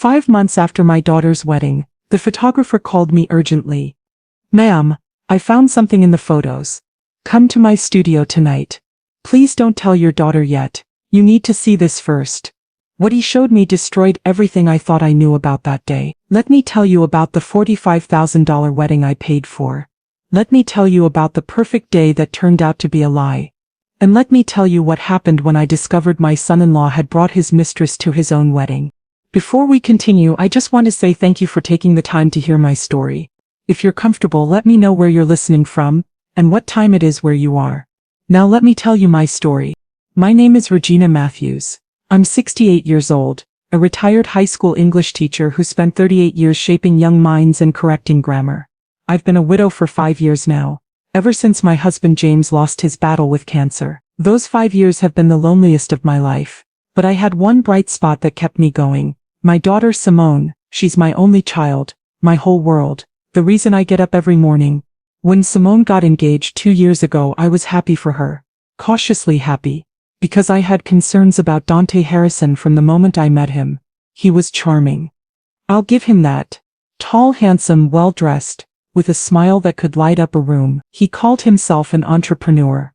5 months after my daughter's wedding, the photographer called me urgently. "Ma'am, I found something in the photos. Come to my studio tonight. Please don't tell your daughter yet. You need to see this first." What he showed me destroyed everything I thought I knew about that day. Let me tell you about the $45,000 wedding I paid for. Let me tell you about the perfect day that turned out to be a lie. And let me tell you what happened when I discovered my son-in-law had brought his mistress to his own wedding. Before we continue, I just want to say thank you for taking the time to hear my story. If you're comfortable, let me know where you're listening from, and what time it is where you are. Now let me tell you my story. My name is Regina Matthews. I'm 68 years old, a retired high school English teacher who spent 38 years shaping young minds and correcting grammar. I've been a widow for 5 years now, ever since my husband James lost his battle with cancer. Those 5 years have been the loneliest of my life, but I had one bright spot that kept me going. My daughter Simone. She's my only child, my whole world, the reason I get up every morning. When Simone got engaged 2 years ago, I was happy for her, cautiously happy. Because I had concerns about Dante Harrison from the moment I met him. He was charming. I'll give him that. Tall, handsome, well-dressed, with a smile that could light up a room. He called himself an entrepreneur.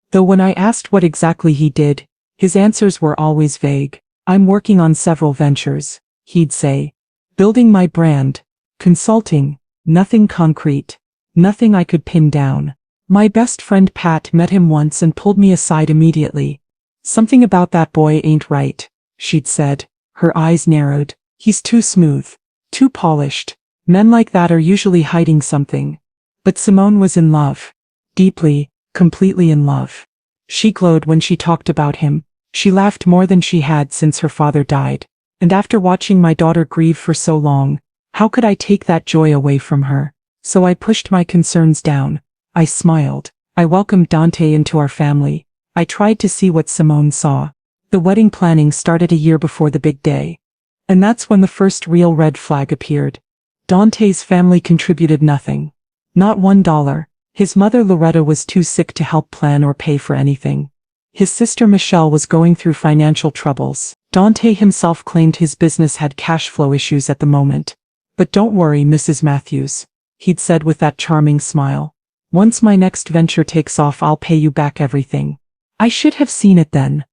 Though when I asked what exactly he did, his answers were always vague. "I'm working on several ventures," he'd say. "Building my brand. Consulting. Nothing concrete. Nothing I could pin down." My best friend Pat met him once and pulled me aside immediately. "Something about that boy ain't right," she'd said. Her eyes narrowed. "He's too smooth. Too polished. Men like that are usually hiding something." But Simone was in love. Deeply, completely in love. She glowed when she talked about him. She laughed more than she had since her father died. And after watching my daughter grieve for so long, how could I take that joy away from her? So I pushed my concerns down. I smiled. I welcomed Dante into our family. I tried to see what Simone saw. The wedding planning started a year before the big day. And that's when the first real red flag appeared. Dante's family contributed nothing. Not $1. His mother Loretta was too sick to help plan or pay for anything. His sister Michelle was going through financial troubles. Dante himself claimed his business had cash flow issues at the moment. "But don't worry, Mrs. Matthews," he'd said with that charming smile. "Once my next venture takes off, I'll pay you back everything." I should have seen it then.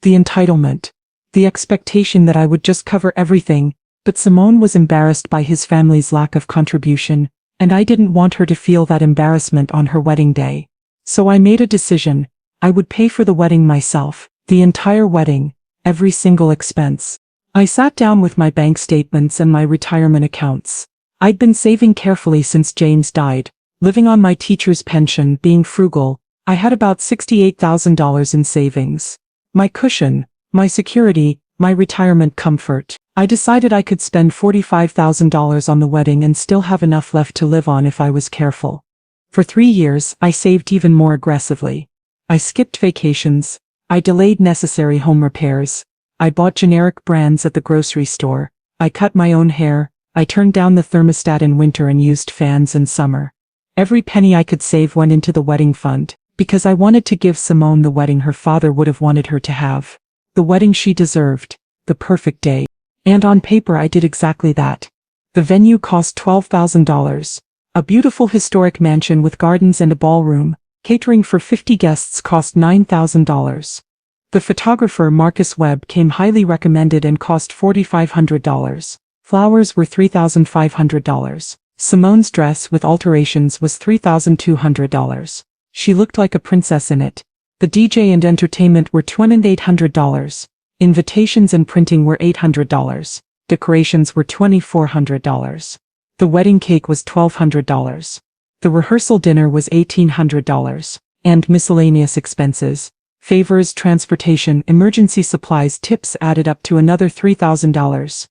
The entitlement. The expectation that I would just cover everything, but Simone was embarrassed by his family's lack of contribution, and I didn't want her to feel that embarrassment on her wedding day. So I made a decision. I would pay for the wedding myself, the entire wedding, every single expense. I sat down with my bank statements and my retirement accounts. I'd been saving carefully since James died, living on my teacher's pension, being frugal. I had about $68,000 in savings. My cushion, my security, my retirement comfort. I decided I could spend $45,000 on the wedding and still have enough left to live on if I was careful. For 3 years, I saved even more aggressively. I skipped vacations. I delayed necessary home repairs. I bought generic brands at the grocery store. I cut my own hair. I turned down the thermostat in winter and used fans in summer. Every penny I could save went into the wedding fund, because I wanted to give Simone the wedding her father would have wanted her to have. The wedding she deserved. The perfect day. And on paper I did exactly that. The venue cost $12,000. A beautiful historic mansion with gardens and a ballroom. Catering for 50 guests cost $9,000. The photographer Marcus Webb came highly recommended and cost $4,500. Flowers were $3,500. Simone's dress with alterations was $3,200. She looked like a princess in it. The DJ and entertainment were $2,800. Invitations and printing were $800. Decorations were $2,400. The wedding cake was $1,200. The rehearsal dinner was $1,800. And miscellaneous expenses, favors, transportation, emergency supplies, tips added up to another $3,000.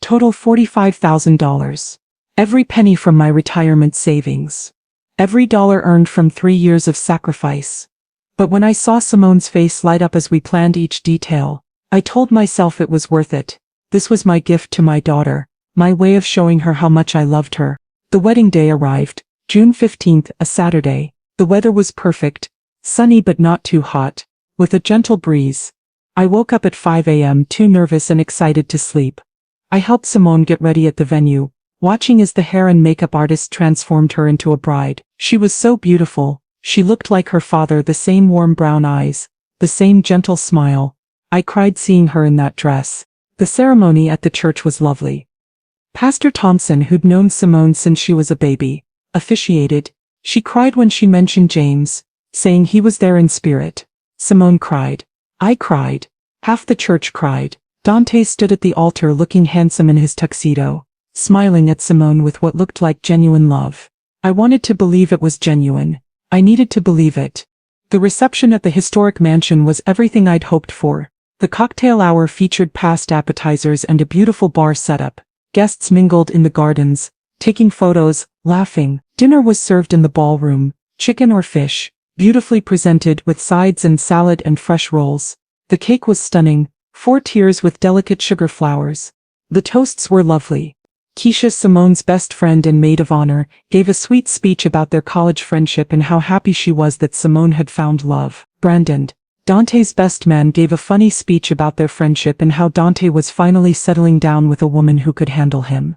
Total $45,000. Every penny from my retirement savings. Every dollar earned from 3 years of sacrifice. But when I saw Simone's face light up as we planned each detail, I told myself it was worth it. This was my gift to my daughter, my way of showing her how much I loved her. The wedding day arrived, June 15th, a Saturday. The weather was perfect, sunny but not too hot, with a gentle breeze. I woke up at 5 a.m. too nervous and excited to sleep. I helped Simone get ready at the venue, watching as the hair and makeup artist transformed her into a bride. She was so beautiful. She looked like her father, the same warm brown eyes, the same gentle smile. I cried seeing her in that dress. The ceremony at the church was lovely. Pastor Thompson, who'd known Simone since she was a baby, officiated. She cried when she mentioned James, saying he was there in spirit. Simone cried. I cried. Half the church cried. Dante stood at the altar looking handsome in his tuxedo, smiling at Simone with what looked like genuine love. I wanted to believe it was genuine. I needed to believe it. The reception at the historic mansion was everything I'd hoped for. The cocktail hour featured past appetizers and a beautiful bar setup. Guests mingled in the gardens, taking photos, laughing. Dinner was served in the ballroom, chicken or fish, beautifully presented with sides and salad and fresh rolls. The cake was stunning, 4 tiers with delicate sugar flowers. The toasts were lovely. Keisha, Simone's best friend and maid of honor, gave a sweet speech about their college friendship and how happy she was that Simone had found love. Brandon, Dante's best man, gave a funny speech about their friendship and how Dante was finally settling down with a woman who could handle him.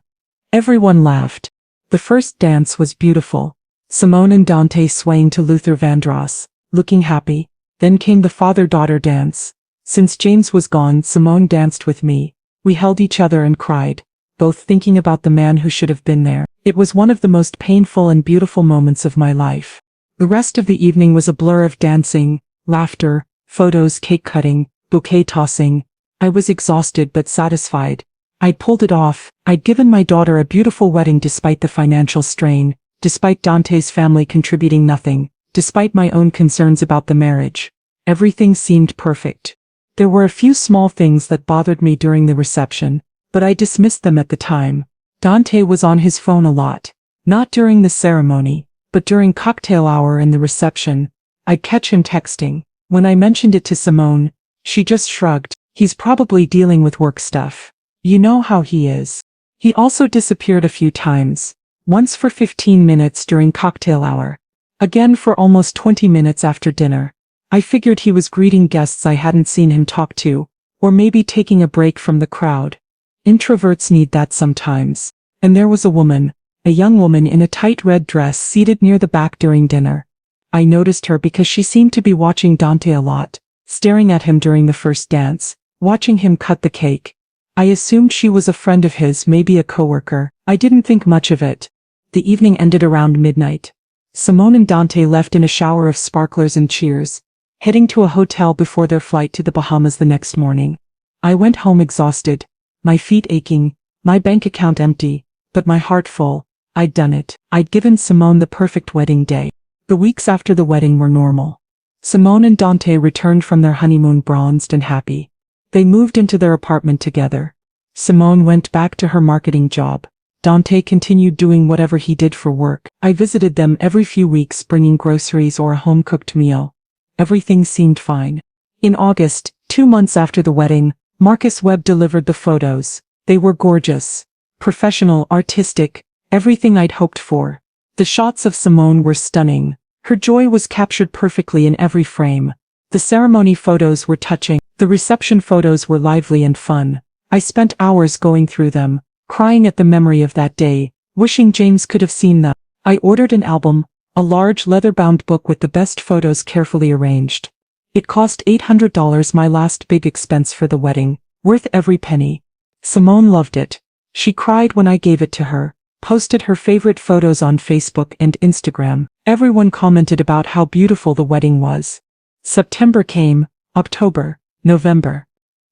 Everyone laughed. The first dance was beautiful. Simone and Dante swaying to Luther Vandross, looking happy. Then came the father-daughter dance. Since James was gone, Simone danced with me. We held each other and cried, both thinking about the man who should have been there. It was one of the most painful and beautiful moments of my life. The rest of the evening was a blur of dancing, laughter, photos, cake cutting, bouquet tossing. I was exhausted but satisfied. I'd pulled it off. I'd given my daughter a beautiful wedding despite the financial strain, despite Dante's family contributing nothing, despite my own concerns about the marriage. Everything seemed perfect. There were a few small things that bothered me during the reception, but I dismissed them at the time. Dante was on his phone a lot. Not during the ceremony, but during cocktail hour and the reception. I'd catch him texting. When I mentioned it to Simone, she just shrugged. He's probably dealing with work stuff. You know how he is. He also disappeared a few times. Once for 15 minutes during cocktail hour. Again for almost 20 minutes after dinner. I figured he was greeting guests I hadn't seen him talk to, or maybe taking a break from the crowd. Introverts need that sometimes. And there was a woman, a young woman in a tight red dress seated near the back during dinner. I noticed her because she seemed to be watching Dante a lot, staring at him during the first dance, watching him cut the cake. I assumed she was a friend of his, maybe a coworker. I didn't think much of it. The evening ended around midnight. Simone and Dante left in a shower of sparklers and cheers, heading to a hotel before their flight to the Bahamas the next morning. I went home exhausted, my feet aching, my bank account empty, but my heart full. I'd done it. I'd given Simone the perfect wedding day. The weeks after the wedding were normal. Simone and Dante returned from their honeymoon bronzed and happy. They moved into their apartment together. Simone went back to her marketing job. Dante continued doing whatever he did for work. I visited them every few weeks, bringing groceries or a home-cooked meal. Everything seemed fine. In August, 2 months after the wedding, Marcus Webb delivered the photos. They were gorgeous. Professional, artistic, everything I'd hoped for. The shots of Simone were stunning. Her joy was captured perfectly in every frame. The ceremony photos were touching. The reception photos were lively and fun. I spent hours going through them, crying at the memory of that day, wishing James could have seen them. I ordered an album, a large leather-bound book with the best photos carefully arranged. It cost $800, my last big expense for the wedding, worth every penny. Simone loved it. She cried when I gave it to her, posted her favorite photos on Facebook and Instagram. Everyone commented about how beautiful the wedding was. September came, October, November.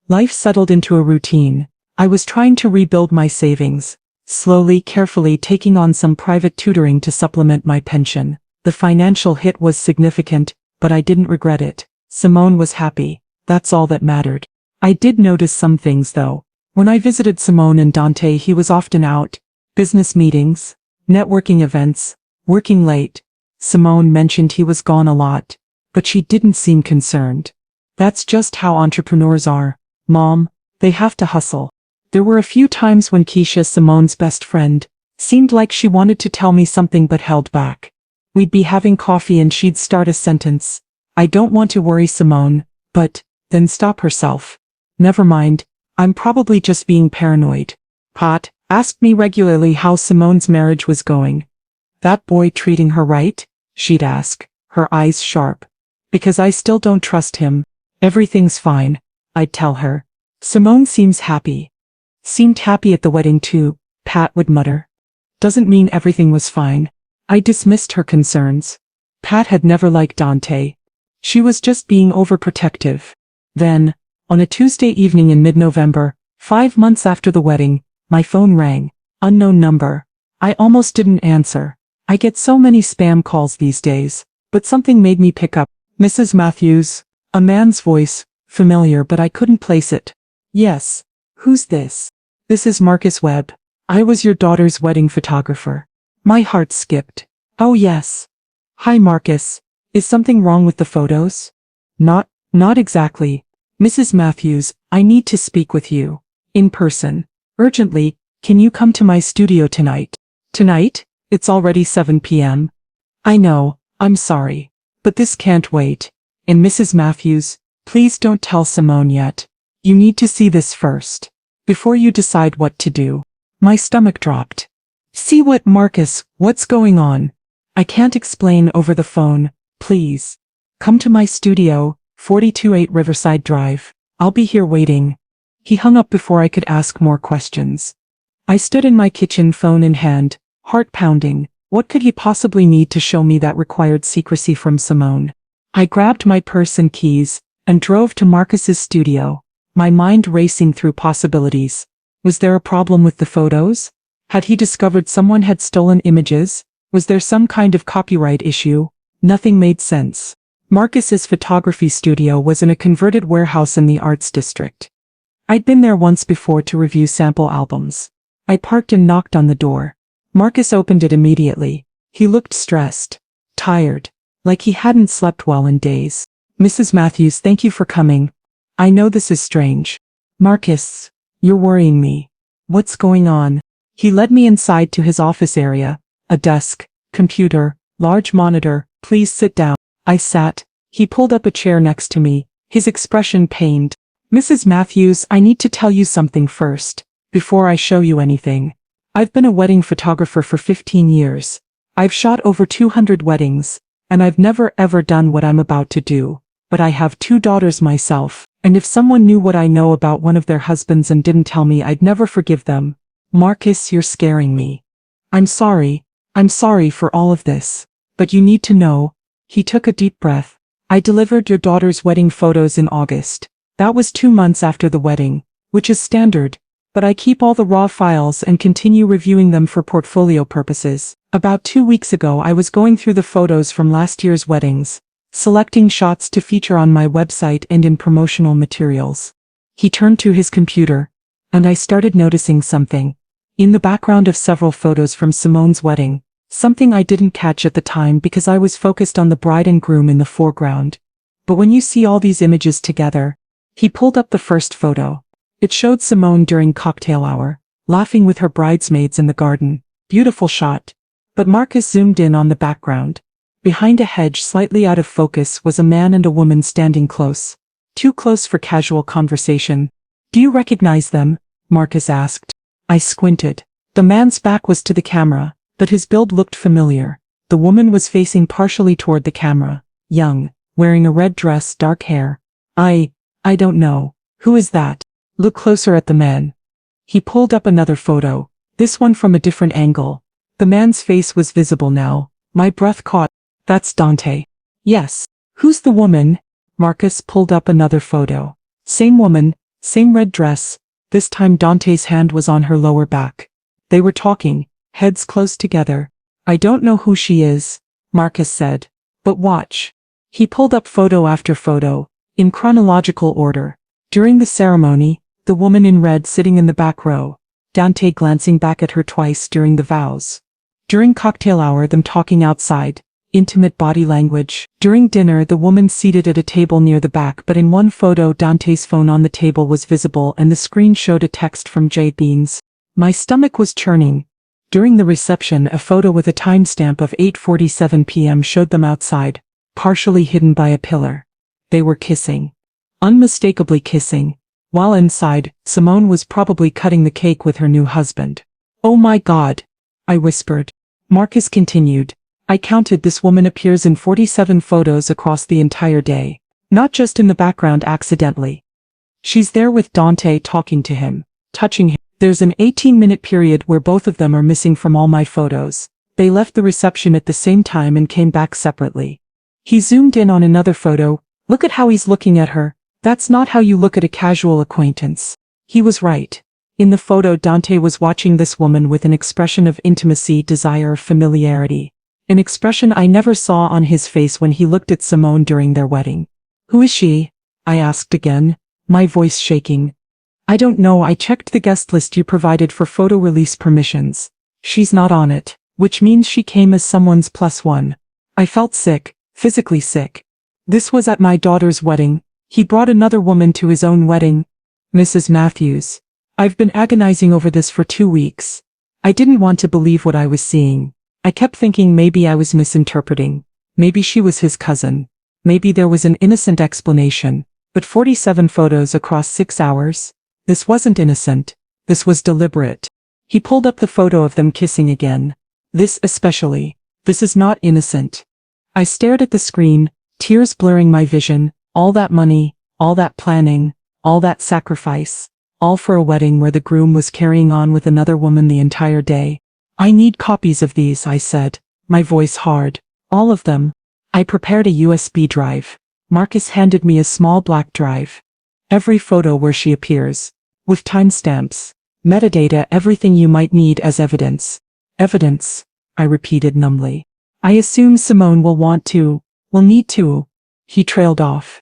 Life settled into a routine. I was trying to rebuild my savings, slowly, carefully taking on some private tutoring to supplement my pension. The financial hit was significant, but I didn't regret it. Simone was happy. That's all that mattered. I did notice some things though. When I visited Simone and Dante, he was often out. Business meetings, networking events, working late. Simone mentioned he was gone a lot, but she didn't seem concerned. That's just how entrepreneurs are, Mom. They have to hustle. There were a few times when Keisha, Simone's best friend, seemed like she wanted to tell me something but held back. We'd be having coffee and she'd start a sentence. I don't want to worry Simone, but, then stop herself. Never mind, I'm probably just being paranoid. Pat asked me regularly how Simone's marriage was going. That boy treating her right? She'd ask, her eyes sharp. Because I still don't trust him. Everything's fine, I'd tell her. Simone seems happy. Seemed happy at the wedding too, Pat would mutter. Doesn't mean everything was fine. I dismissed her concerns. Pat had never liked Dante. She was just being overprotective. Then, on a Tuesday evening in mid-November, 5 months after the wedding, my phone rang. Unknown number. I almost didn't answer. I get so many spam calls these days, but something made me pick up. Mrs. Matthews. A man's voice, familiar but I couldn't place it. Yes. Who's this? This is Marcus Webb. I was your daughter's wedding photographer. My heart skipped. Oh yes. Hi Marcus. Is something wrong with the photos? Not exactly. Mrs. Matthews, I need to speak with you. In person. Urgently, can you come to my studio tonight? Tonight? It's already 7 p.m. I know, I'm sorry. But this can't wait. And Mrs. Matthews, please don't tell Simone yet. You need to see this first. Before you decide what to do. My stomach dropped. See what, Marcus, what's going on? I can't explain over the phone, please. Come to my studio, 428 Riverside Drive. I'll be here waiting. He hung up before I could ask more questions. I stood in my kitchen, phone in hand, heart pounding. What could he possibly need to show me that required secrecy from Simone? I grabbed my purse and keys, and drove to Marcus's studio, my mind racing through possibilities. Was there a problem with the photos? Had he discovered someone had stolen images? Was there some kind of copyright issue? Nothing made sense. Marcus's photography studio was in a converted warehouse in the Arts District. I'd been there once before to review sample albums. I parked and knocked on the door. Marcus opened it immediately. He looked stressed, tired, like he hadn't slept well in days. Mrs. Matthews, thank you for coming. I know this is strange. Marcus, you're worrying me. What's going on? He led me inside to his office area. A desk, computer, large monitor. Please sit down. I sat. He pulled up a chair next to me, his expression pained. Mrs. Matthews, I need to tell you something first, before I show you anything. I've been a wedding photographer for 15 years. I've shot over 200 weddings, and I've never ever done what I'm about to do. But I have 2 daughters myself, and if someone knew what I know about one of their husbands and didn't tell me, I'd never forgive them. Marcus, you're scaring me. I'm sorry for all of this. But you need to know. He took a deep breath. I delivered your daughter's wedding photos in August. That was 2 months after the wedding, which is standard. But I keep all the raw files and continue reviewing them for portfolio purposes. About 2 weeks ago I was going through the photos from last year's weddings, selecting shots to feature on my website and in promotional materials. He turned to his computer, and I started noticing something. In the background of several photos from Simone's wedding, something I didn't catch at the time because I was focused on the bride and groom in the foreground. But when you see all these images together, he pulled up the first photo. It showed Simone during cocktail hour, laughing with her bridesmaids in the garden. Beautiful shot. But Marcus zoomed in on the background. Behind a hedge slightly out of focus was a man and a woman standing close. Too close for casual conversation. Do you recognize them? Marcus asked. I squinted. The man's back was to the camera, but his build looked familiar. The woman was facing partially toward the camera, young, wearing a red dress, dark hair. I don't know. Who is that? Look closer at the man. He pulled up another photo, this one from a different angle. The man's face was visible now. My breath caught. That's Dante. Yes. Who's the woman? Marcus pulled up another photo. Same woman, same red dress. This time Dante's hand was on her lower back. They were talking, heads close together. I don't know who she is, Marcus said. But watch. He pulled up photo after photo, in chronological order. During the ceremony, the woman in red sitting in the back row, Dante glancing back at her twice during the vows. During cocktail hour, them talking outside, intimate body language. During dinner, the woman seated at a table near the back, but in one photo Dante's phone on the table was visible and the screen showed a text from Jade Beans. My stomach was churning. During the reception, a photo with a timestamp of 8:47 p.m. showed them outside, partially hidden by a pillar. They were kissing. Unmistakably kissing. While inside, Simone was probably cutting the cake with her new husband. "Oh my God," I whispered. Marcus continued. "I counted, this woman appears in 47 photos across the entire day. Not just in the background accidentally. She's there with Dante talking to him, touching him. There's an 18-minute period where both of them are missing from all my photos. They left the reception at the same time and came back separately." He zoomed in on another photo. "Look at how he's looking at her. That's not how you look at a casual acquaintance." He was right. In the photo, Dante was watching this woman with an expression of intimacy, desire, familiarity. An expression I never saw on his face when he looked at Simone during their wedding. "Who is she?" I asked again, my voice shaking. "I don't know, I checked the guest list you provided for photo release permissions. She's not on it, which means she came as someone's +1. I felt sick, physically sick. This was at my daughter's wedding. He brought another woman to his own wedding. Mrs. Matthews. I've been agonizing over this for 2 weeks. I didn't want to believe what I was seeing. I kept thinking maybe I was misinterpreting. Maybe she was his cousin. Maybe there was an innocent explanation. But 47 photos across 6 hours? This wasn't innocent. This was deliberate." He pulled up the photo of them kissing again. "This especially. This is not innocent." I stared at the screen, tears blurring my vision. All that money, all that planning, all that sacrifice, all for a wedding where the groom was carrying on with another woman the entire day. "I need copies of these," I said, my voice hard. "All of them." I prepared a USB drive. Marcus handed me a small black drive. "Every photo where she appears. With timestamps. Metadata, everything you might need as evidence." "Evidence," I repeated numbly. "I assume Simone will need to." He trailed off.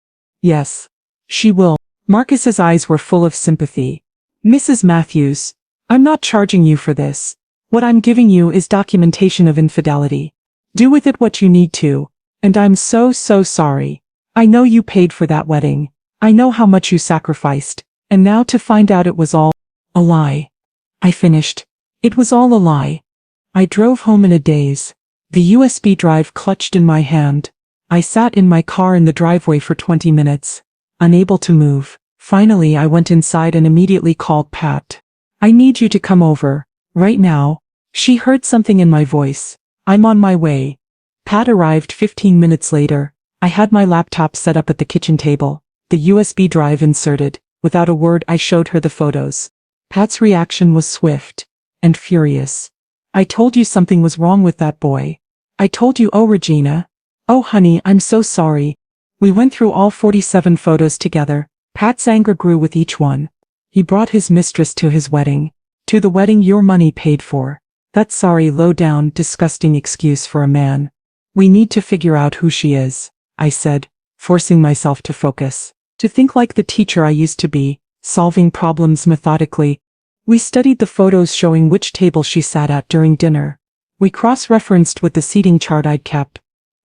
"Yes. She will." Marcus's eyes were full of sympathy. "Mrs. Matthews, I'm not charging you for this. What I'm giving you is documentation of infidelity. Do with it what you need to. And I'm so sorry. I know you paid for that wedding. I know how much you sacrificed. And now to find out it was all a lie." I finished. "It was all a lie." I drove home in a daze. The USB drive clutched in my hand. I sat in my car in the driveway for 20 minutes, unable to move. Finally, I went inside and immediately called Pat. "I need you to come over, right now." She heard something in my voice. "I'm on my way." Pat arrived 15 minutes later. I had my laptop set up at the kitchen table, the USB drive inserted. Without a word, I showed her the photos. Pat's reaction was swift and furious. "I told you something was wrong with that boy. I told you, oh Regina. Oh honey, I'm so sorry." We went through all 47 photos together. Pat's anger grew with each one. "He brought his mistress to his wedding. To the wedding your money paid for. That sorry, low-down, disgusting excuse for a man. We need to figure out who she is," I said, forcing myself to focus. To think like the teacher I used to be, solving problems methodically. We studied the photos showing which table she sat at during dinner. We cross-referenced with the seating chart I'd kept.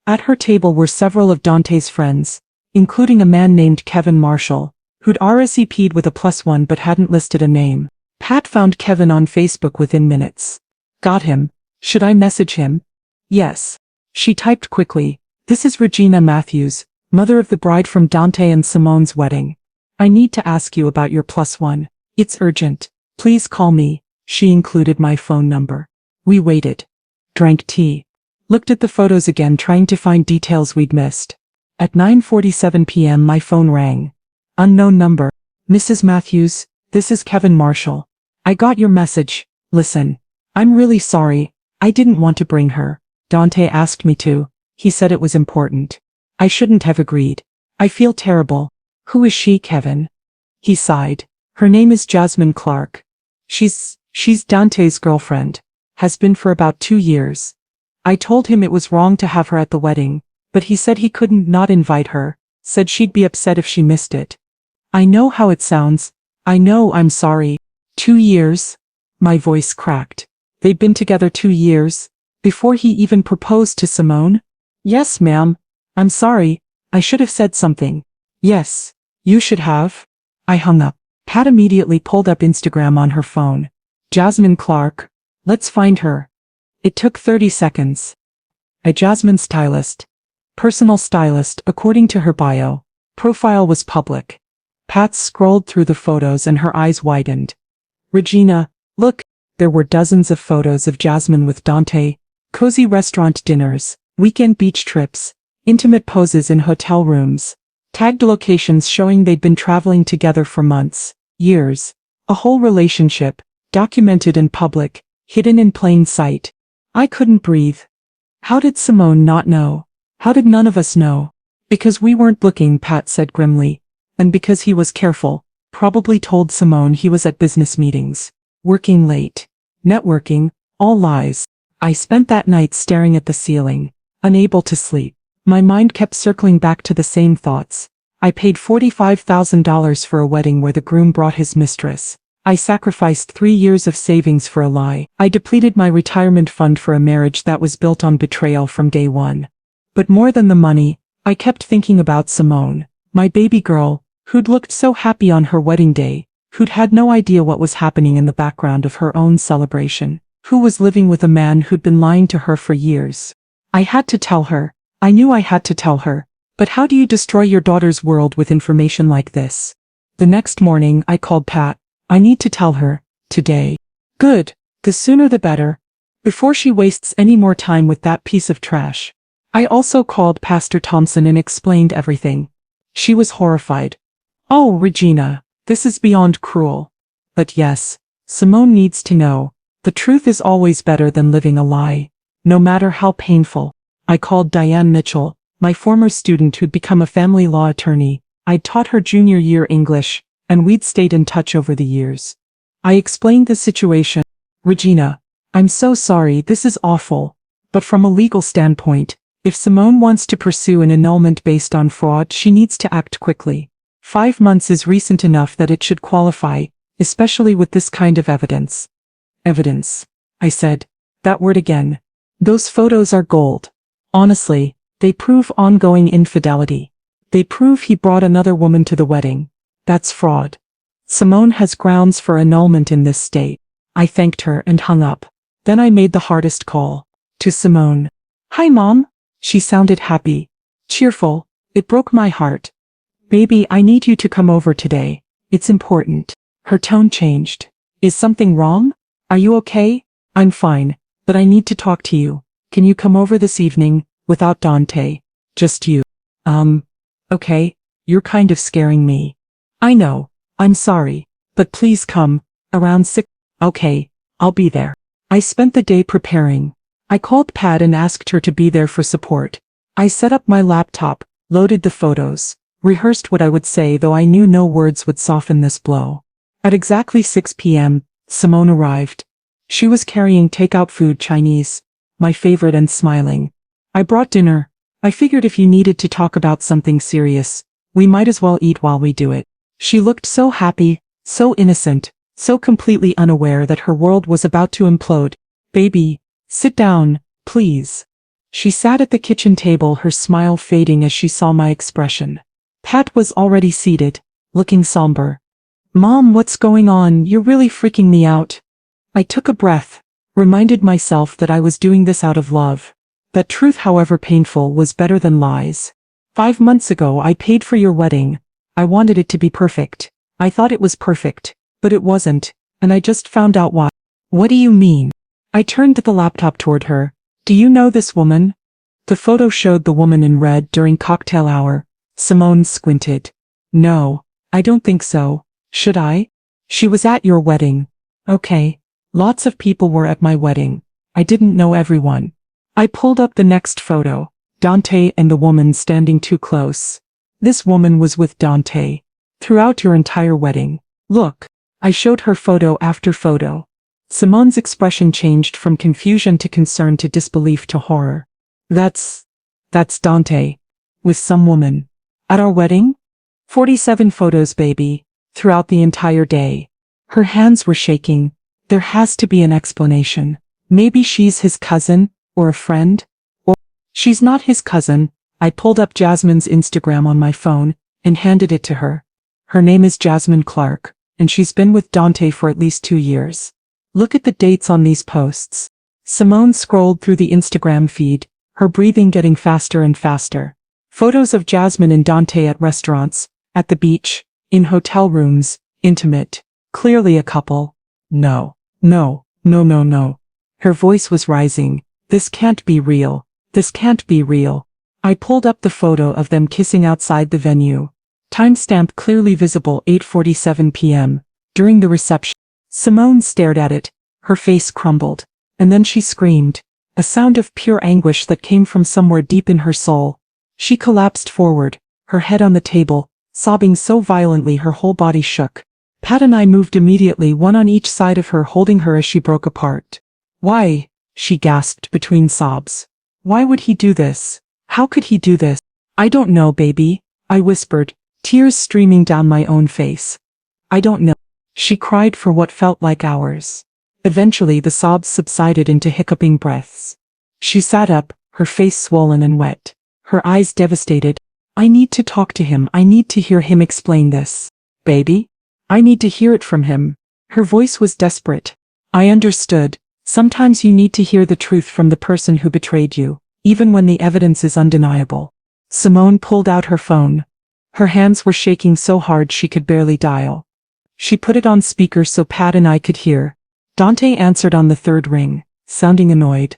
At her table were several of Dante's friends, including a man named Kevin Marshall, who'd RSVP'd with a +1 but hadn't listed a name. Pat found Kevin on Facebook within minutes. "Got him. Should I message him?" "Yes." She typed quickly. "This is Regina Matthews, mother of the bride from Dante and Simone's wedding. I need to ask you about your +1. It's urgent. Please call me." She included my phone number. We waited. Drank tea. Looked at the photos again, trying to find details we'd missed. At 9:47 p.m. my phone rang. Unknown number. "Mrs. Matthews, this is Kevin Marshall. I got your message. Listen. I'm really sorry. I didn't want to bring her. Dante asked me to. He said it was important. I shouldn't have agreed. I feel terrible." "Who is she, Kevin?" He sighed. "Her name is Jasmine Clark. She's Dante's girlfriend. Has been for about 2 years. I told him it was wrong to have her at the wedding, but he said he couldn't not invite her, said she'd be upset if she missed it. I know how it sounds. I know, I'm sorry." 2 years? My voice cracked. They'd been together 2 years? Before he even proposed to Simone? "Yes, ma'am. I'm sorry. I should have said something." "Yes, you should have." I hung up. Pat immediately pulled up Instagram on her phone. "Jasmine Clark. Let's find her." It took 30 seconds. A Jasmine stylist. Personal stylist, according to her bio. Profile was public. Pat scrolled through the photos and her eyes widened. Regina, look, there were dozens of photos of Jasmine with Dante, cozy restaurant dinners, weekend beach trips, intimate poses in hotel rooms, tagged locations showing they'd been traveling together for months, years, a whole relationship, documented in public, hidden in plain sight. I couldn't breathe. How did Simone not know? How did none of us know? Because we weren't looking, Pat said grimly. And because he was careful, probably told Simone he was at business meetings, working late, networking, all lies. I spent that night staring at the ceiling, unable to sleep. My mind kept circling back to the same thoughts. I paid $45,000 for a wedding where the groom brought his mistress. I sacrificed 3 years of savings for a lie. I depleted my retirement fund for a marriage that was built on betrayal from day one. But more than the money, I kept thinking about Simone, my baby girl, who'd looked so happy on her wedding day, who'd had no idea what was happening in the background of her own celebration, who was living with a man who'd been lying to her for years. I had to tell her. I knew I had to tell her. But how do you destroy your daughter's world with information like this? The next morning, I called Pat. I need to tell her, today. Good, the sooner the better. Before she wastes any more time with that piece of trash. I also called Pastor Thompson and explained everything. She was horrified. Oh, Regina, this is beyond cruel. But yes, Simone needs to know. The truth is always better than living a lie, no matter how painful. I called Diane Mitchell, my former student who'd become a family law attorney. I'd taught her junior year English, and we'd stayed in touch over the years. I explained the situation. Regina, I'm so sorry, this is awful. But from a legal standpoint, if Simone wants to pursue an annulment based on fraud, she needs to act quickly. 5 months is recent enough that it should qualify, especially with this kind of evidence. Evidence, I said. That word again. Those photos are gold. Honestly, they prove ongoing infidelity. They prove he brought another woman to the wedding. That's fraud. Simone has grounds for annulment in this state. I thanked her and hung up. Then I made the hardest call. To Simone. Hi, Mom. She sounded happy. Cheerful. It broke my heart. Baby, I need you to come over today. It's important. Her tone changed. Is something wrong? Are you okay? I'm fine, but I need to talk to you. Can you come over this evening, without Dante? Just you. Okay, you're kind of scaring me. I know, I'm sorry, but please come, around 6. Okay, I'll be there. I spent the day preparing. I called Pat and asked her to be there for support. I set up my laptop, loaded the photos, rehearsed what I would say, though I knew no words would soften this blow. At exactly 6 p.m., Simone arrived. She was carrying takeout food, Chinese, my favorite, and smiling. I brought dinner. I figured if you needed to talk about something serious, we might as well eat while we do it. She looked so happy, so innocent, so completely unaware that her world was about to implode. Baby, sit down, please. She sat at the kitchen table, her smile fading as she saw my expression. Pat was already seated, looking somber. Mom, what's going on? You're really freaking me out. I took a breath, reminded myself that I was doing this out of love. That truth, however painful, was better than lies. 5 months ago I paid for your wedding. I wanted it to be perfect. I thought it was perfect, but it wasn't, and I just found out why. What do you mean? I turned the laptop toward her. Do you know this woman? The photo showed the woman in red during cocktail hour. Simone squinted. No, I don't think so. Should I? She was at your wedding. Okay. Lots of people were at my wedding. I didn't know everyone. I pulled up the next photo. Dante and the woman standing too close. This woman was with Dante throughout your entire wedding. Look. I showed her photo after photo. Simone's expression changed from confusion to concern to disbelief to horror. That's Dante. With some woman. At our wedding? 47 photos, baby. Throughout the entire day. Her hands were shaking. There has to be an explanation. Maybe she's his cousin, or a friend? Or she's not his cousin. I pulled up Jasmine's Instagram on my phone, and handed it to her. Her name is Jasmine Clark, and she's been with Dante for at least 2 years. Look at the dates on these posts. Simone scrolled through the Instagram feed, her breathing getting faster and faster. Photos of Jasmine and Dante at restaurants, at the beach, In hotel rooms, intimate. Clearly a couple. No. No. No, no, no. Her voice was rising. This can't be real. This can't be real. I pulled up the photo of them kissing outside the venue. Timestamp clearly visible 8:47 p.m. During the reception. Simone stared at it. Her face crumbled. And then she screamed. A sound of pure anguish that came from somewhere deep in her soul. She collapsed forward, her head on the table, sobbing so violently her whole body shook. Pat and I moved immediately, one on each side of her, holding her as she broke apart. Why? She gasped between sobs. Why would he do this? How could he do this? I don't know, baby, I whispered, tears streaming down my own face. I don't know. She cried for what felt like hours. Eventually the sobs subsided into hiccuping breaths. She sat up, her face swollen and wet, her eyes devastated. I need to talk to him. I need to hear him explain this. Baby? I need to hear it from him. Her voice was desperate. I understood. Sometimes you need to hear the truth from the person who betrayed you, even when the evidence is undeniable. Simone pulled out her phone. Her hands were shaking so hard she could barely dial. She put it on speaker so Pat and I could hear. Dante answered on the third ring, sounding annoyed.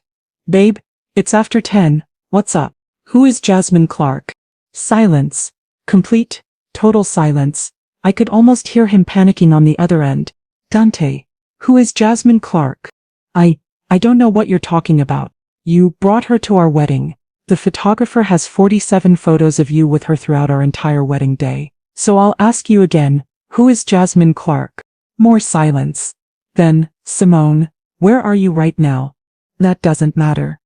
Babe, it's after 10, what's up? Who is Jasmine Clark? Silence. Complete, total silence. I could almost hear him panicking on the other end. Dante, who is Jasmine Clark? I don't know what you're talking about. You brought her to our wedding. The photographer has 47 photos of you with her throughout our entire wedding day. So I'll ask you again, who is Jasmine Clark? More silence. Then, Simone, where are you right now? That doesn't matter.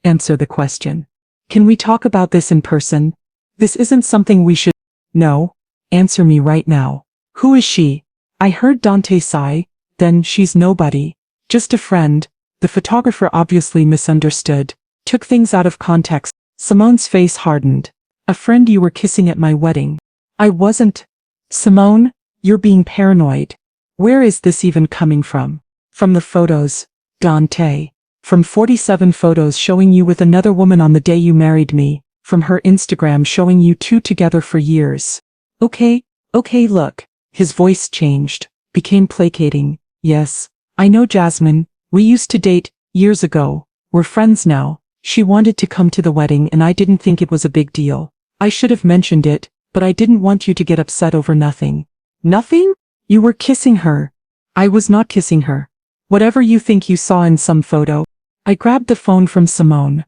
Answer the question. Can we talk about this in person? This isn't something we should. No. Answer me right now. Who is she? I heard Dante sigh. Then she's nobody. Just a friend. The photographer obviously misunderstood. Took things out of context. Simone's face hardened. A friend you were kissing at my wedding. I wasn't. Simone, you're being paranoid. Where is this even coming from? From the photos, Dante. From 47 photos showing you with another woman on the day you married me. From her Instagram showing you two together for years. Okay, look. His voice changed, became placating. Yes, I know Jasmine. We used to date, years ago. We're friends now. She wanted to come to the wedding and I didn't think it was a big deal. I should have mentioned it, but I didn't want you to get upset over nothing. Nothing? You were kissing her. I was not kissing her. Whatever you think you saw in some photo. I grabbed the phone from Simone.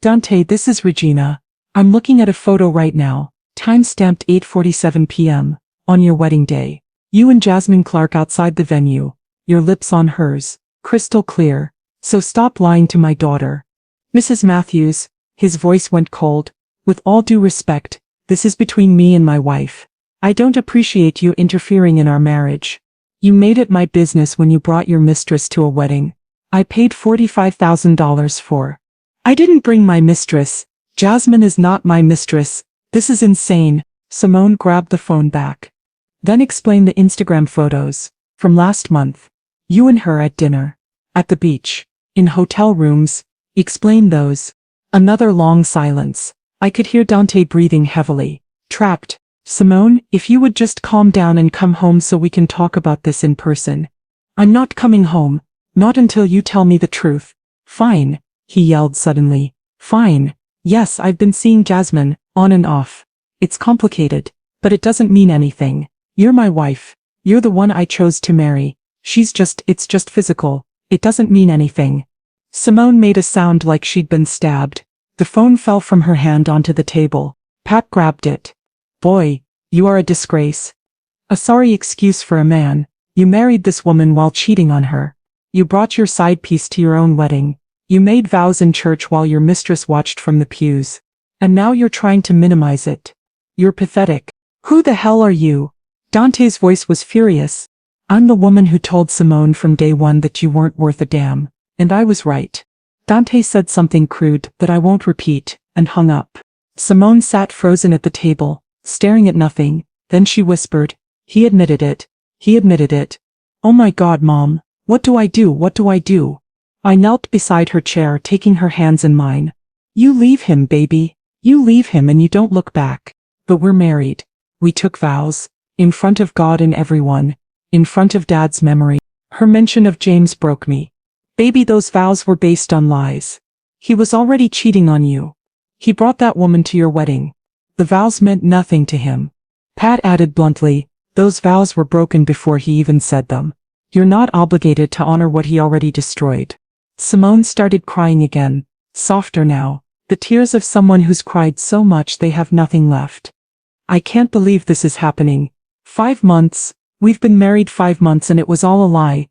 Dante, this is Regina. I'm looking at a photo right now, time-stamped 8:47 p.m., on your wedding day. You and Jasmine Clark outside the venue, your lips on hers, crystal clear. So stop lying to my daughter. Mrs. Matthews, his voice went cold. With all due respect, this is between me and my wife. I don't appreciate you interfering in our marriage. You made it my business when you brought your mistress to a wedding. I paid $45,000 for. I didn't bring my mistress. Jasmine is not my mistress. This is insane. Simone grabbed the phone back. Then explain the Instagram photos. From last month. You and her at dinner. At the beach. In hotel rooms. Explain those. Another long silence. I could hear Dante breathing heavily. Trapped. Simone, if you would just calm down and come home so we can talk about this in person. I'm not coming home. Not until you tell me the truth. Fine. He yelled suddenly. Fine. Yes, I've been seeing Jasmine, on and off. It's complicated, but it doesn't mean anything. You're my wife. You're the one I chose to marry. It's just physical. It doesn't mean anything. Simone made a sound like she'd been stabbed. The phone fell from her hand onto the table. Pat grabbed it. Boy, you are a disgrace. A sorry excuse for a man. You married this woman while cheating on her. You brought your side piece to your own wedding. You made vows in church while your mistress watched from the pews. And now you're trying to minimize it. You're pathetic. Who the hell are you? Dante's voice was furious. I'm the woman who told Simone from day one that you weren't worth a damn. And I was right. Dante said something crude that I won't repeat, and hung up. Simone sat frozen at the table, staring at nothing. Then she whispered, He admitted it. He admitted it. Oh my God, Mom. What do I do? What do I do? I knelt beside her chair, taking her hands in mine. You leave him, baby. You leave him and you don't look back. But we're married. We took vows. In front of God and everyone. In front of Dad's memory. Her mention of James broke me. Baby, those vows were based on lies. He was already cheating on you. He brought that woman to your wedding. The vows meant nothing to him. Pat added bluntly, those vows were broken before he even said them. You're not obligated to honor what he already destroyed. Simone started crying again, softer now, the tears of someone who's cried so much they have nothing left. I can't believe this is happening. 5 months, we've been married 5 months and it was all a lie.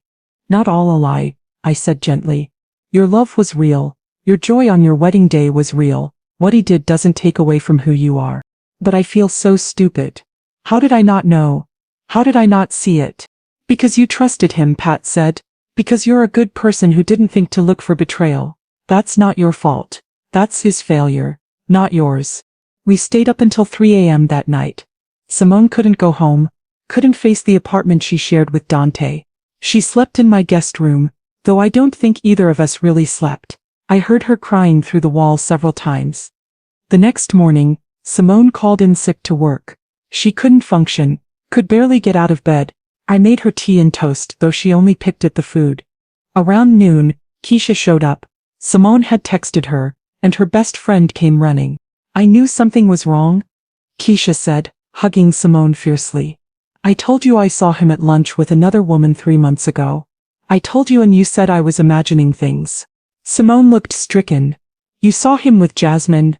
Not all a lie, I said gently. Your love was real. Your joy on your wedding day was real. What he did doesn't take away from who you are. But I feel so stupid. How did I not know? How did I not see it? Because you trusted him, Pat said. Because you're a good person who didn't think to look for betrayal. That's not your fault. That's his failure, not yours. We stayed up until 3 a.m. that night. Simone couldn't go home, couldn't face the apartment she shared with Dante. She slept in my guest room, though I don't think either of us really slept. I heard her crying through the wall several times. The next morning, Simone called in sick to work. She couldn't function, could barely get out of bed. I made her tea and toast, though she only picked at the food. Around noon, Keisha showed up. Simone had texted her, and her best friend came running. I knew something was wrong, Keisha said, hugging Simone fiercely. I told you I saw him at lunch with another woman 3 months ago. I told you and you said I was imagining things. Simone looked stricken. You saw him with Jasmine?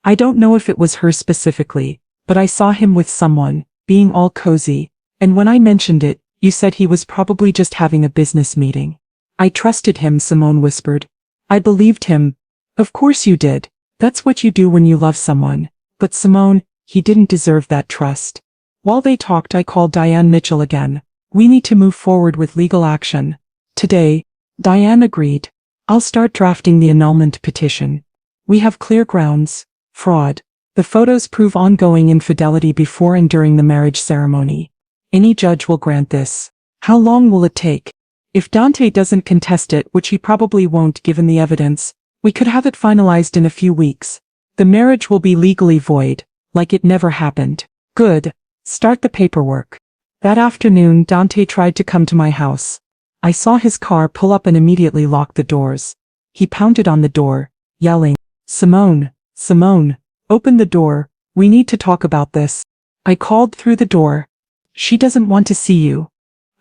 I don't know if it was her specifically, but I saw him with someone, being all cozy, and when I mentioned it, you said he was probably just having a business meeting. I trusted him, Simone whispered. I believed him. Of course you did. That's what you do when you love someone. But Simone, he didn't deserve that trust. While they talked, I called Diane Mitchell again. We need to move forward with legal action. Today, Diane agreed. I'll start drafting the annulment petition. We have clear grounds. Fraud. The photos prove ongoing infidelity before and during the marriage ceremony. Any judge will grant this. How long will it take? If Dante doesn't contest it, which he probably won't given the evidence, we could have it finalized in a few weeks. The marriage will be legally void, like it never happened. Good. Start the paperwork. That afternoon, Dante tried to come to my house. I saw his car pull up and immediately locked the doors. He pounded on the door, yelling, Simone, Simone, open the door, we need to talk about this. I called through the door. She doesn't want to see you.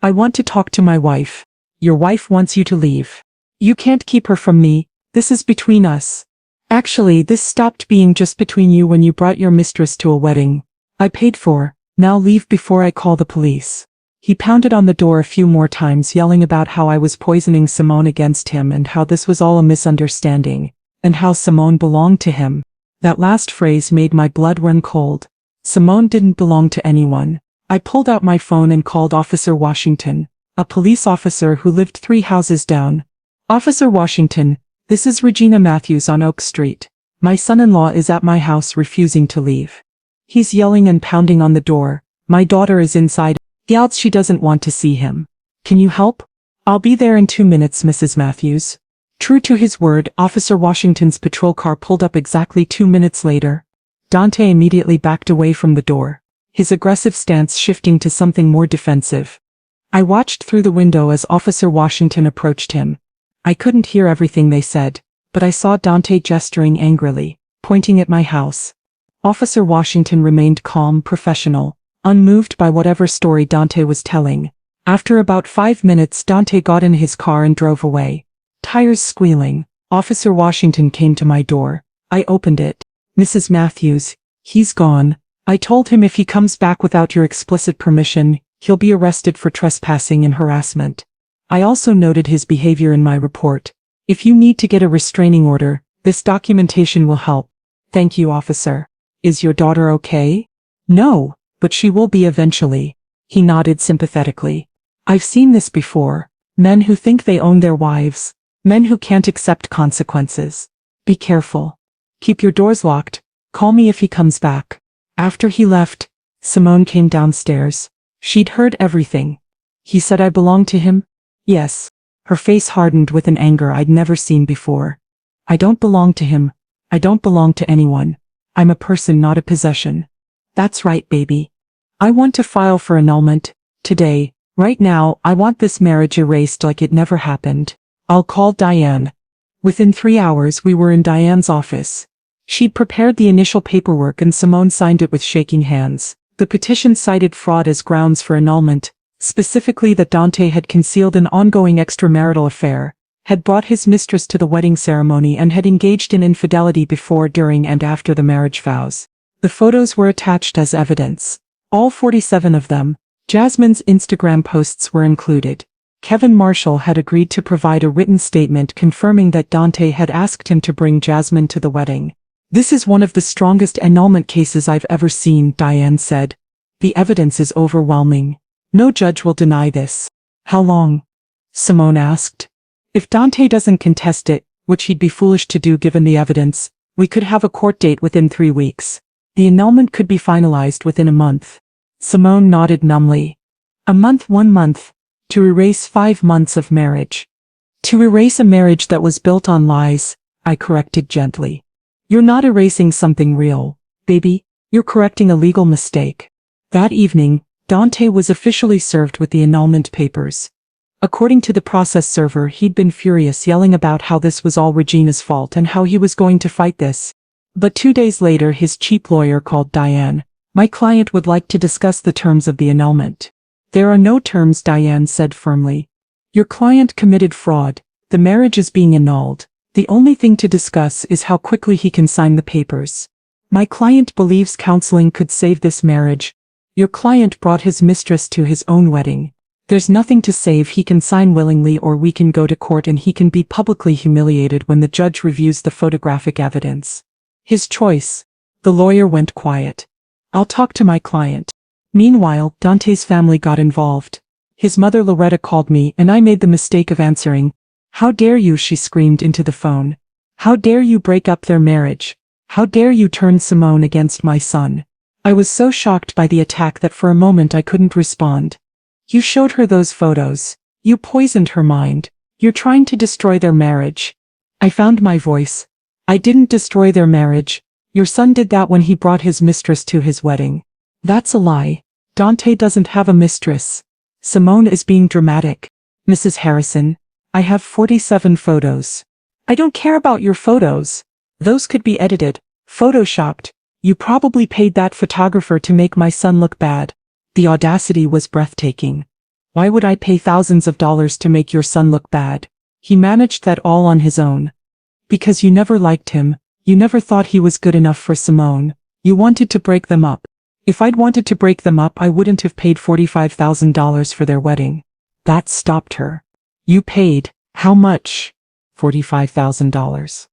I want to talk to my wife. Your wife wants you to leave. You can't keep her from me. This is between us. Actually, this stopped being just between you when you brought your mistress to a wedding. I paid for. Now leave before I call the police. He pounded on the door a few more times, yelling about how I was poisoning Simone against him and how this was all a misunderstanding, and how Simone belonged to him. That last phrase made my blood run cold. Simone didn't belong to anyone. I pulled out my phone and called Officer Washington, a police officer who lived 3 houses down. Officer Washington, this is Regina Matthews on Oak Street. My son-in-law is at my house refusing to leave. He's yelling and pounding on the door. My daughter is inside. Yells she doesn't want to see him. Can you help? I'll be there in 2 minutes, Mrs. Matthews. True to his word, Officer Washington's patrol car pulled up exactly 2 minutes later. Dante immediately backed away from the door, his aggressive stance shifting to something more defensive. I watched through the window as Officer Washington approached him. I couldn't hear everything they said, but I saw Dante gesturing angrily, pointing at my house. Officer Washington remained calm, professional, unmoved by whatever story Dante was telling. After about 5 minutes, Dante got in his car and drove away. Tires squealing, Officer Washington came to my door. I opened it. Mrs. Matthews, he's gone. I told him if he comes back without your explicit permission, he'll be arrested for trespassing and harassment. I also noted his behavior in my report. If you need to get a restraining order, this documentation will help. Thank you, officer. Is your daughter okay? No, but she will be eventually. He nodded sympathetically. I've seen this before. Men who think they own their wives. Men who can't accept consequences. Be careful. Keep your doors locked. Call me if he comes back. After he left, Simone came downstairs. She'd heard everything. He said I belonged to him? Yes. Her face hardened with an anger I'd never seen before. I don't belong to him. I don't belong to anyone. I'm a person, not a possession. That's right, baby. I want to file for annulment. Today. Right now, I want this marriage erased like it never happened. I'll call Diane. Within 3 hours we were in Diane's office. She'd prepared the initial paperwork and Simone signed it with shaking hands. The petition cited fraud as grounds for annulment, specifically that Dante had concealed an ongoing extramarital affair, had brought his mistress to the wedding ceremony and had engaged in infidelity before, during and after the marriage vows. The photos were attached as evidence. All 47 of them. Jasmine's Instagram posts were included. Kevin Marshall had agreed to provide a written statement confirming that Dante had asked him to bring Jasmine to the wedding. This is one of the strongest annulment cases I've ever seen, Diane said. The evidence is overwhelming. No judge will deny this. How long? Simone asked. If Dante doesn't contest it, which he'd be foolish to do given the evidence, we could have a court date within 3 weeks. The annulment could be finalized within a month. Simone nodded numbly. A month, 1 month. To erase 5 months of marriage. To erase a marriage that was built on lies, I corrected gently. You're not erasing something real, baby. You're correcting a legal mistake. That evening, Dante was officially served with the annulment papers. According to the process server, he'd been furious, yelling about how this was all Regina's fault and how he was going to fight this. But 2 days later his cheap lawyer called Diane. My client would like to discuss the terms of the annulment. There are no terms, Diane said firmly. Your client committed fraud. The marriage is being annulled. The only thing to discuss is how quickly he can sign the papers. My client believes counseling could save this marriage. Your client brought his mistress to his own wedding. There's nothing to save. He can sign willingly or we can go to court and he can be publicly humiliated when the judge reviews the photographic evidence. His choice. The lawyer went quiet. I'll talk to my client. Meanwhile, Dante's family got involved. His mother Loretta called me and I made the mistake of answering. How dare you, she screamed into the phone. How dare you break up their marriage? How dare you turn Simone against my son? I was so shocked by the attack that for a moment I couldn't respond. You showed her those photos. You poisoned her mind. You're trying to destroy their marriage. I found my voice. I didn't destroy their marriage. Your son did that when he brought his mistress to his wedding. That's a lie. Dante doesn't have a mistress. Simone is being dramatic. Mrs. Harrison, I have 47 photos. I don't care about your photos. Those could be edited, photoshopped. You probably paid that photographer to make my son look bad. The audacity was breathtaking. Why would I pay thousands of dollars to make your son look bad? He managed that all on his own. Because you never liked him. You never thought he was good enough for Simone. You wanted to break them up. If I'd wanted to break them up, I wouldn't have paid $45,000 for their wedding. That stopped her. You paid, how much? $45,000.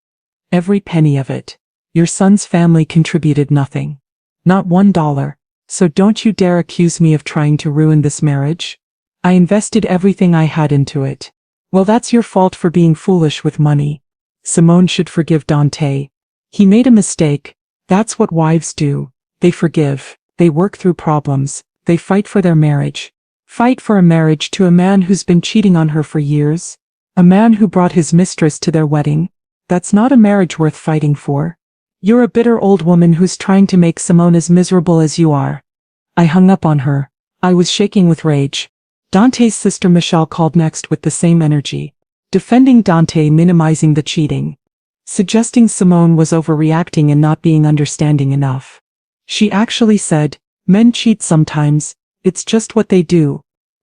Every penny of it. Your son's family contributed nothing. Not $1. So don't you dare accuse me of trying to ruin this marriage. I invested everything I had into it. Well, that's your fault for being foolish with money. Simone should forgive Dante. He made a mistake. That's what wives do. They forgive. They work through problems. They fight for their marriage. Fight for a marriage to a man who's been cheating on her for years. A man who brought his mistress to their wedding. That's not a marriage worth fighting for. You're a bitter old woman who's trying to make Simone as miserable as you are. I hung up on her. I was shaking with rage. Dante's sister Michelle called next with the same energy. Defending Dante, minimizing the cheating. Suggesting Simone was overreacting and not being understanding enough. She actually said, men cheat sometimes, it's just what they do.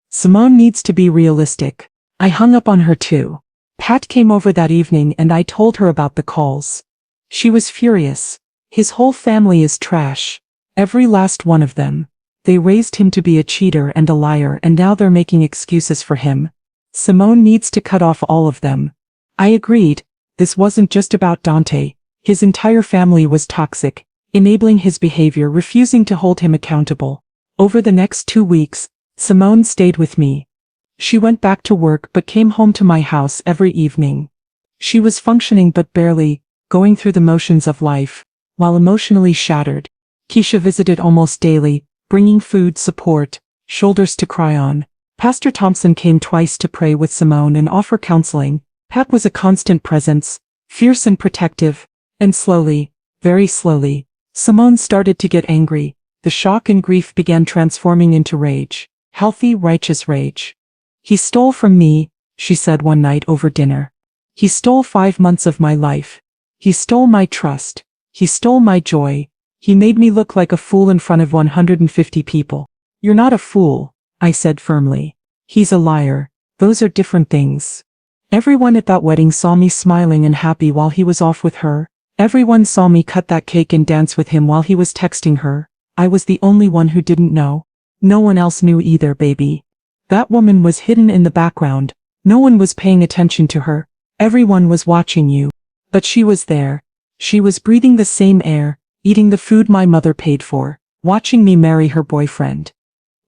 Simone needs to be realistic. I hung up on her too. Pat came over that evening and I told her about the calls. She was furious. His whole family is trash. Every last one of them. They raised him to be a cheater and a liar and now they're making excuses for him. Simone needs to cut off all of them. I agreed. This wasn't just about Dante. His entire family was toxic, enabling his behavior, refusing to hold him accountable. Over the next 2 weeks, Simone stayed with me. She went back to work but came home to my house every evening. She was functioning but barely, going through the motions of life, while emotionally shattered. Keisha visited almost daily, bringing food, support, shoulders to cry on. Pastor Thompson came twice to pray with Simone and offer counseling. Pat was a constant presence, fierce and protective, and slowly, very slowly, Simone started to get angry. The shock and grief began transforming into rage. Healthy, righteous rage. "He stole from me," she said one night over dinner. "He stole 5 months of my life. He stole my trust. He stole my joy. He made me look like a fool in front of 150 people." "You're not a fool," I said firmly. "He's a liar. Those are different things." Everyone at that wedding saw me smiling and happy while he was off with her. Everyone saw me cut that cake and dance with him while he was texting her. I was the only one who didn't know. No one else knew either, baby. That woman was hidden in the background. No one was paying attention to her. Everyone was watching you. But she was there. She was breathing the same air, eating the food my mother paid for, watching me marry her boyfriend.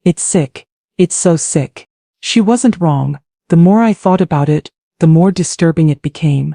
It's sick. It's so sick. She wasn't wrong. The more I thought about it, the more disturbing it became.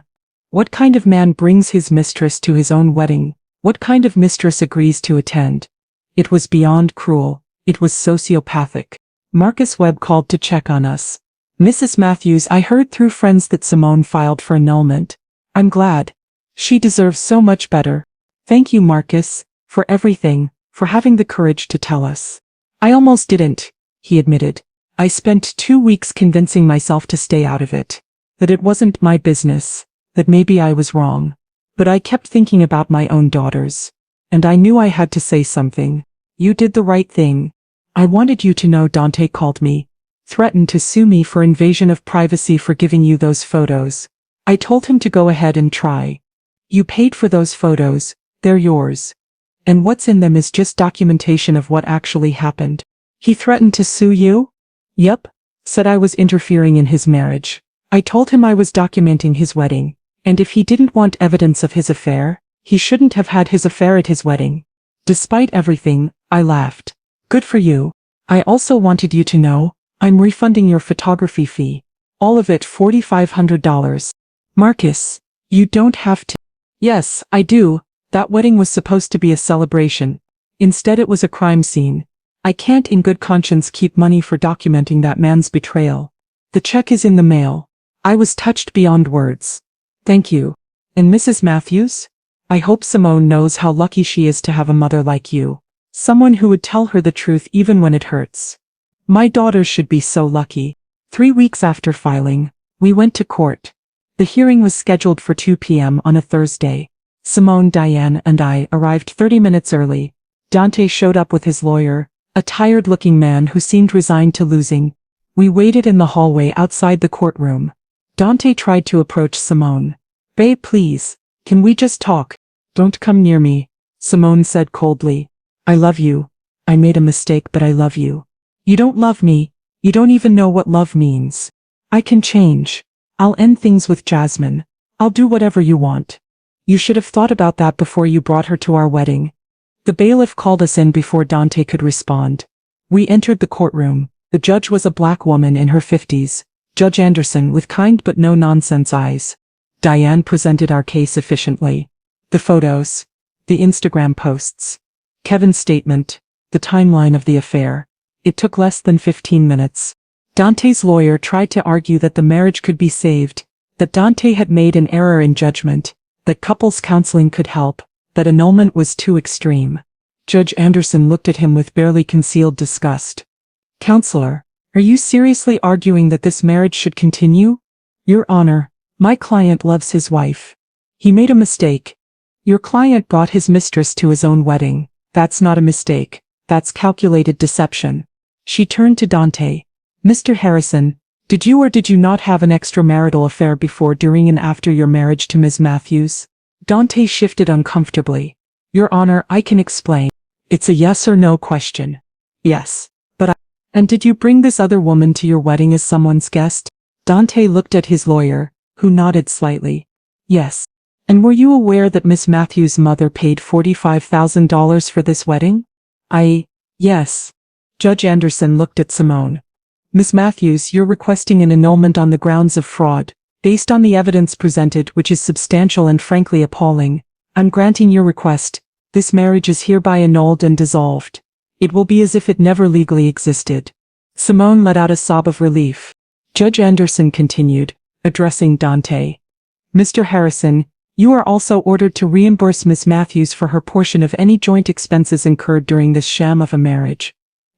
What kind of man brings his mistress to his own wedding? What kind of mistress agrees to attend? It was beyond cruel. It was sociopathic. Marcus Webb called to check on us. "Mrs. Matthews, I heard through friends that Simone filed for annulment. I'm glad. She deserves so much better. Thank you, Marcus, for everything, for having the courage to tell us." "I almost didn't," he admitted. "I spent 2 weeks convincing myself to stay out of it. That it wasn't my business. That maybe I was wrong. But I kept thinking about my own daughters. And I knew I had to say something. You did the right thing. I wanted you to know Dante called me. Threatened to sue me for invasion of privacy for giving you those photos. I told him to go ahead and try. You paid for those photos. They're yours. And what's in them is just documentation of what actually happened." "He threatened to sue you?" "Yep. Said I was interfering in his marriage. I told him I was documenting his wedding. And if he didn't want evidence of his affair, he shouldn't have had his affair at his wedding." Despite everything, I laughed. "Good for you. I also wanted you to know, I'm refunding your photography fee. All of it, $4,500. "Marcus, you don't have to." "Yes, I do. That wedding was supposed to be a celebration. Instead it was a crime scene. I can't in good conscience keep money for documenting that man's betrayal. The check is in the mail." I was touched beyond words. "Thank you. And Mrs. Matthews? I hope Simone knows how lucky she is to have a mother like you. Someone who would tell her the truth even when it hurts. My daughters should be so lucky." 3 weeks after filing, we went to court. The hearing was scheduled for 2 p.m. on a Thursday. Simone, Diane, and I arrived 30 minutes early. Dante showed up with his lawyer, a tired-looking man who seemed resigned to losing. We waited in the hallway outside the courtroom. Dante tried to approach Simone. "Babe, please, can we just talk?" "Don't come near me," Simone said coldly. "I love you. I made a mistake, but I love you." "You don't love me. You don't even know what love means." "I can change. I'll end things with Jasmine. I'll do whatever you want." "You should have thought about that before you brought her to our wedding." The bailiff called us in before Dante could respond. We entered the courtroom. The judge was a black woman in her 50s. Judge Anderson with kind but no-nonsense eyes. Diane presented our case efficiently. The photos. The Instagram posts. Kevin's statement. The timeline of the affair. It took less than 15 minutes. Dante's lawyer tried to argue that the marriage could be saved, that Dante had made an error in judgment, that couples counseling could help, that annulment was too extreme. Judge Anderson looked at him with barely concealed disgust. "Counselor, are you seriously arguing that this marriage should continue?" "Your Honor, my client loves his wife. He made a mistake. Your client brought his mistress to his own wedding. That's not a mistake. That's calculated deception." She turned to Dante. "Mr. Harrison, did you or did you not have an extramarital affair before, during, and after your marriage to Ms. Matthews?" Dante shifted uncomfortably. "Your Honor, I can explain. It's a yes or no question." "Yes. But I—" "And did you bring this other woman to your wedding as someone's guest?" Dante looked at his lawyer, who nodded slightly. "Yes. And were you aware that Miss Matthews' mother paid $45,000 for this wedding?" Yes." Judge Anderson looked at Simone. "Miss Matthews, you're requesting an annulment on the grounds of fraud. Based on the evidence presented, which is substantial and frankly appalling, I'm granting your request. This marriage is hereby annulled and dissolved. It will be as if it never legally existed." Simone let out a sob of relief. Judge Anderson continued, addressing Dante. "Mr. Harrison, You are also ordered to reimburse Miss Matthews for her portion of any joint expenses incurred during this sham of a marriage.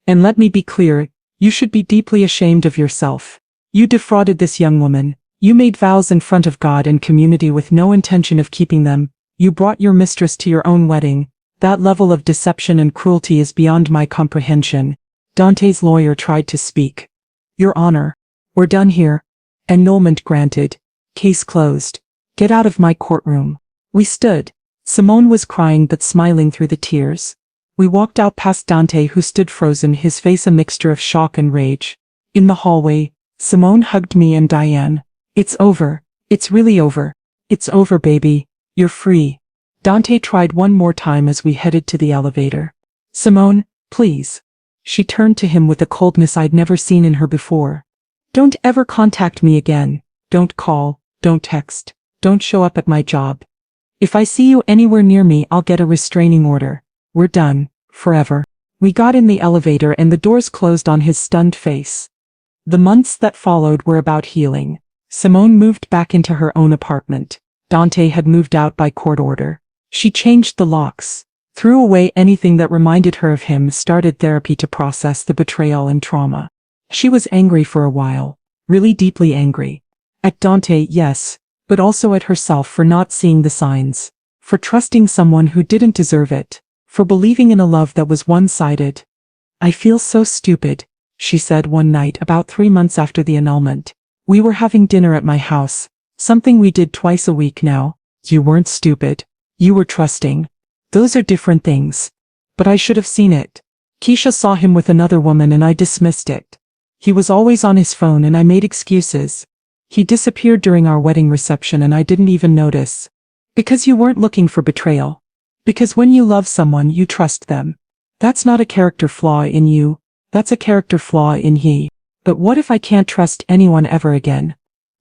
And let me be clear, you should be deeply ashamed of yourself. You defrauded this young woman. You made vows in front of God and community with no intention of keeping them. You brought your mistress to your own wedding. That level of deception and cruelty is beyond my comprehension. Dante's lawyer tried to speak. Your Honor, we're done here. Annulment granted. Case closed. Get out of my courtroom. We stood. Simone was crying but smiling through the tears. We walked out past Dante, who stood frozen, his face a mixture of shock and rage. In the hallway, Simone hugged me and Diane. It's over. It's really over. It's over, baby. You're free. Dante tried one more time as we headed to the elevator. Simone, please. She turned to him with a coldness I'd never seen in her before. Don't ever contact me again. Don't call. Don't text. Don't show up at my job. If I see you anywhere near me, I'll get a restraining order. We're done. Forever. We got in the elevator and the doors closed on his stunned face. The months that followed were about healing. Simone moved back into her own apartment. Dante had moved out by court order. She changed the locks, threw away anything that reminded her of him, started therapy to process the betrayal and trauma. She was angry for a while, really deeply angry. At Dante, yes, but also at herself for not seeing the signs, for trusting someone who didn't deserve it, for believing in a love that was one-sided. I feel so stupid, she said one night about 3 months after the annulment. We were having dinner at my house, something we did twice a week now. You weren't stupid. You were trusting. Those are different things. But I should have seen it. Keisha saw him with another woman and I dismissed it. He was always on his phone and I made excuses. He disappeared during our wedding reception and I didn't even notice. Because you weren't looking for betrayal. Because when you love someone, you trust them. That's not a character flaw in you. That's a character flaw in he. But what if I can't trust anyone ever again?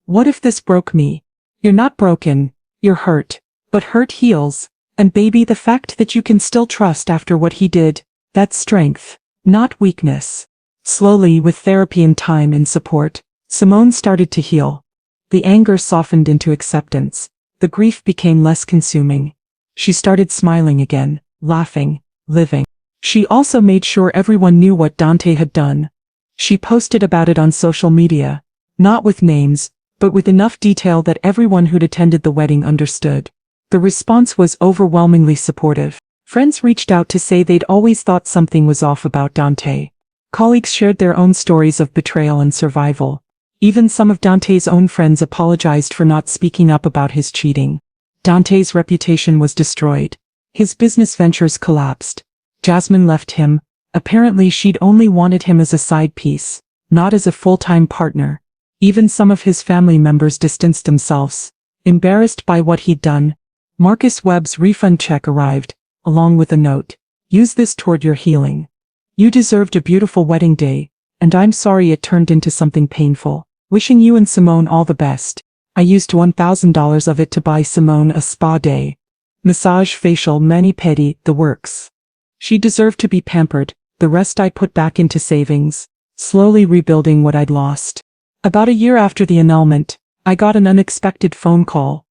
What if this broke me? You're not broken. You're hurt. But hurt heals. And baby, the fact that you can still trust after what he did, that's strength, not weakness. Slowly, with therapy and time and support, Simone started to heal. The anger softened into acceptance. The grief became less consuming. She started smiling again, laughing, living. She also made sure everyone knew what Dante had done. She posted about it on social media, not with names, but with enough detail that everyone who'd attended the wedding understood. The response was overwhelmingly supportive. Friends reached out to say they'd always thought something was off about Dante. Colleagues shared their own stories of betrayal and survival. Even some of Dante's own friends apologized for not speaking up about his cheating. Dante's reputation was destroyed. His business ventures collapsed. Jasmine left him. Apparently she'd only wanted him as a side piece, not as a full-time partner. Even some of his family members distanced themselves, embarrassed by what he'd done. Marcus Webb's refund check arrived, along with a note. Use this toward your healing. You deserved a beautiful wedding day, and I'm sorry it turned into something painful. Wishing you and Simone all the best. I used $1,000 of it to buy Simone a spa day. Massage, facial, mani-pedi, the works. She deserved to be pampered. The rest I put back into savings, slowly rebuilding what I'd lost. About a year after the annulment, I got an unexpected phone call.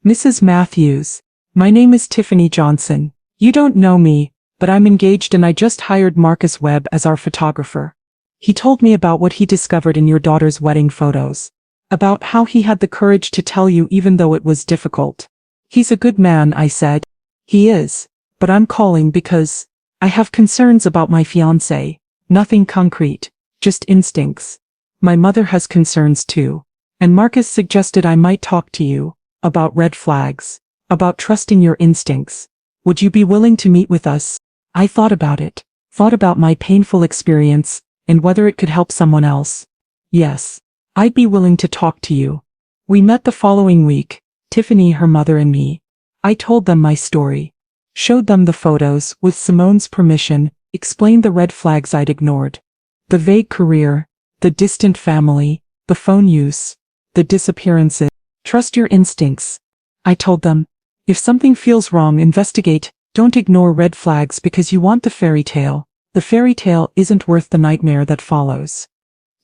Mrs. Matthews, my name is Tiffany Johnson. You don't know me, but I'm engaged and I just hired Marcus Webb as our photographer. He told me about what he discovered in your daughter's wedding photos. About how he had the courage to tell you even though it was difficult. He's a good man, I said. He is, but I'm calling because I have concerns about my fiancé. Nothing concrete, just instincts. My mother has concerns too. And Marcus suggested I might talk to you about red flags, about trusting your instincts. Would you be willing to meet with us? I thought about it, thought about my painful experience, and whether it could help someone else. Yes, I'd be willing to talk to you. We met the following week, Tiffany, her mother, and me. I told them my story. Showed them the photos, with Simone's permission, explained the red flags I'd ignored. The vague career, the distant family, the phone use, the disappearances. Trust your instincts. I told them. If something feels wrong, investigate. Don't ignore red flags because you want the fairy tale. The fairy tale isn't worth the nightmare that follows.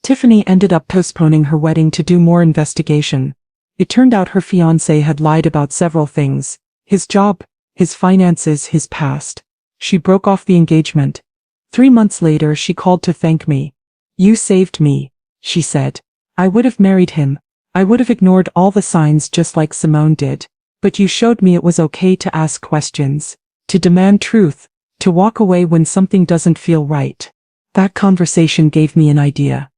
Tiffany ended up postponing her wedding to do more investigation. It turned out her fiancé had lied about several things: his job, his finances, his past. She broke off the engagement. 3 months later she called to thank me. "You saved me," she said. "I would have married him. I would have ignored all the signs just like Simone did. But you showed me it was okay to ask questions, to demand truth, to walk away when something doesn't feel right." That conversation gave me an idea.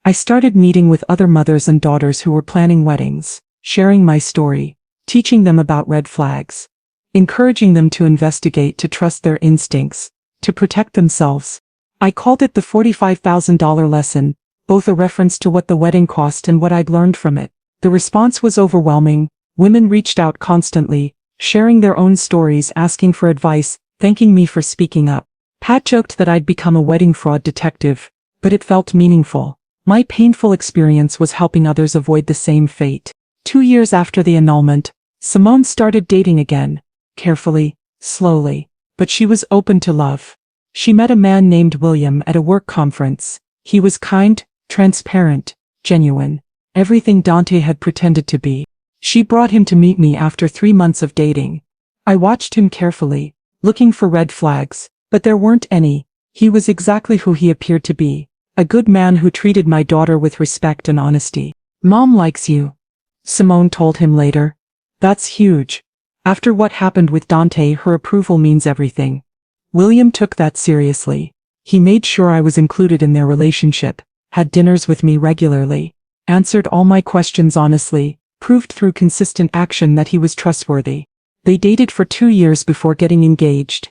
I started meeting with other mothers and daughters who were planning weddings, sharing my story, teaching them about red flags, encouraging them to investigate, to trust their instincts, to protect themselves. I called it the $45,000 lesson, both a reference to what the wedding cost and what I'd learned from it. The response was overwhelming. Women reached out constantly, sharing their own stories, asking for advice, thanking me for speaking up. Pat joked that I'd become a wedding fraud detective, but it felt meaningful. My painful experience was helping others avoid the same fate. 2 years after the annulment, Simone started dating again, carefully, slowly, but she was open to love. She met a man named William at a work conference. He was kind, transparent, genuine, everything Dante had pretended to be. She brought him to meet me after 3 months of dating. I watched him carefully, looking for red flags, but there weren't any. He was exactly who he appeared to be, a good man who treated my daughter with respect and honesty. "Mom likes you," Simone told him later. "That's huge. After what happened with Dante, her approval means everything." William took that seriously. He made sure I was included in their relationship, had dinners with me regularly, answered all my questions honestly, proved through consistent action that he was trustworthy. They dated for 2 years before getting engaged.